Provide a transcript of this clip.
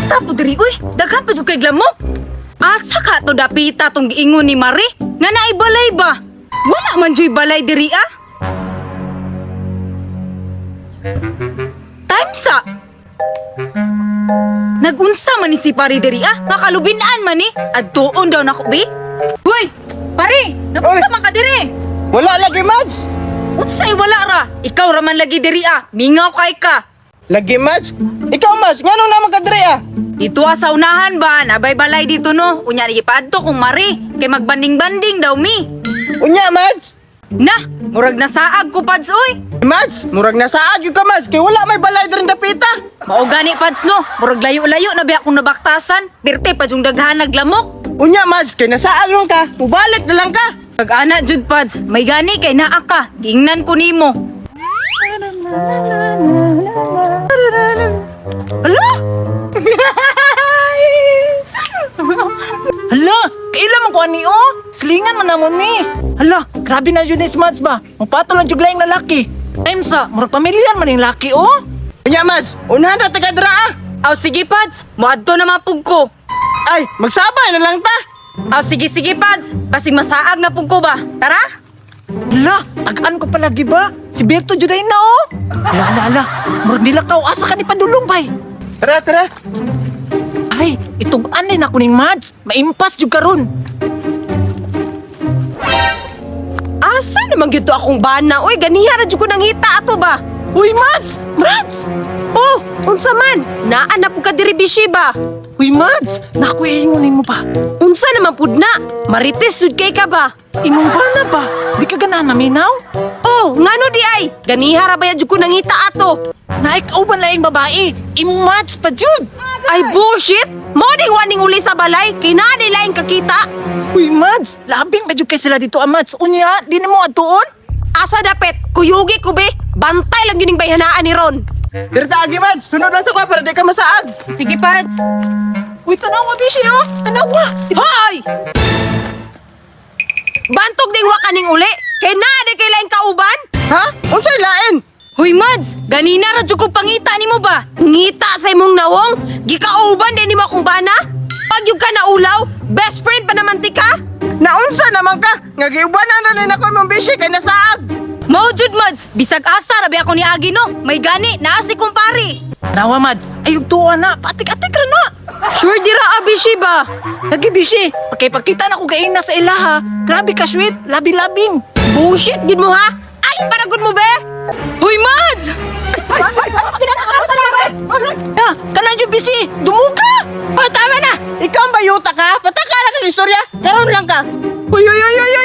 Pita po diri, uy. Daghan pa jud kay glamok. Asa ka to dapita tong giingon ni Marie? Nga naay balay ba? Wala man joy balay diri ah. Time sa. Nagunsa man ni si pare diri ah. Nakalubinaan man ni. Adtuon daw nako bi. Hoy, pare, nagunsa Oy. man ka diri? Wala lagi, Mads. Unsay wala ra? Ikaw ra man lagi diri ah. Mingaw kay ka. Lagi, Mads? Ikaw, Mads, nga nung naman kadre ah? Dito sa unahan ba? Nabay balay dito no. Unya ni gipadto kung Marie kay magbanding-banding daw mi. Unya, Mads? Nah, murag na saag ko pads oy. Mads, murag na saag yung ka, Mads, kay wala may balay din dapita. Mao gani pads no. Murag layo-layo na biya akong nabaktasan. Birte pa yung daghan naglamok. Unya, Mads, kay nasaag lang ka, ubalik na lang ka. Pag ana jud pads, may gani kay naa ka. Giingnan ko nimo. Ala? Hala, kailan man ko ani oh? Silingan man namon ni. Hala, grabe na yun is Mads ba? Magpato lang jud laing lalaki. Time sa, murag pamilyan man yung laki oh. Unya, Mads, unahan na taga dra ah. Aw sige pads, moadto na mapug ko. Ay, magsabay na lang ta. Aw sige pads, basig masaag na pug ko ba? Tara? Hala, tagaan ko palagi ba? Si Berto jud ay na oh. Hala, murag nilakaw asa ka ni padulong bay. Tara, tara. Ay, itong anay na ko ni Mads. Maimpas jud karon. Asa naman gito akong bana? Uy, ganiha ra jud ko nangita ato ba? Uy, Mads! Mads! Oh, unsa man? Naa na po ka diri bishi ba? Uy, Mads! Naku, iingunin mo pa. Unsa naman pud na? Marites sud kay ka ba? Imong bana ba? Di ka ganahan naminaw? Oh, ngano di ay? Ganiha ra ba jud ko nangita ato? Naikauban laing babae. Imong Mads pa jud. Ay bullshit! Mo ding waning uli sa balay, kay naa di laing kakita. Uy, Mads! Labing medyo kay sila dito, Mads. Unya, di na mo atuon? Asa dapet? Kuyugi ko be. Bantay lang yun yung bayhanaan ni Ron. Dirta agi, Mads, sunod lang sa kwa para di ka masaag. Sige pads. Uy, tanawa, Bishi, oh! Tanawa! Hoy! Bantog ding wa kaning uli, kay naa di kay laing kauban. Ha? Unsay lain? Hoy mads, ganina ra jud ko pangita nimo ba? Ngita sa imong nawong, gikauban din nimo akong bana? Pag yung ka naulaw, best friend pa naman ti ka? Naunsa naman ka? Nga giubanan na rin ako mong bishi kay nasaag. Mao jud mads, bisag asa ra biya ko ni Agi no. May gani naa si kumpare. Tanawa, Mads. Ayog tuwa na. Patik-atik ra na. Sure dira abishi ba? Lagi, Bishi. Pakipakita na ko gaina sa ilaha. Grabe ka, sweet. Labi-labing. Bullshit gid mo ha? Alin para gud mo be? Hoy mads! Ah, kanan yung Bishi. Dumuga. Oh, tama na! Ikaw ang bayuta ka? Pataka na kang istorya? Karoon lang ka. Uy, uy, uy, uy,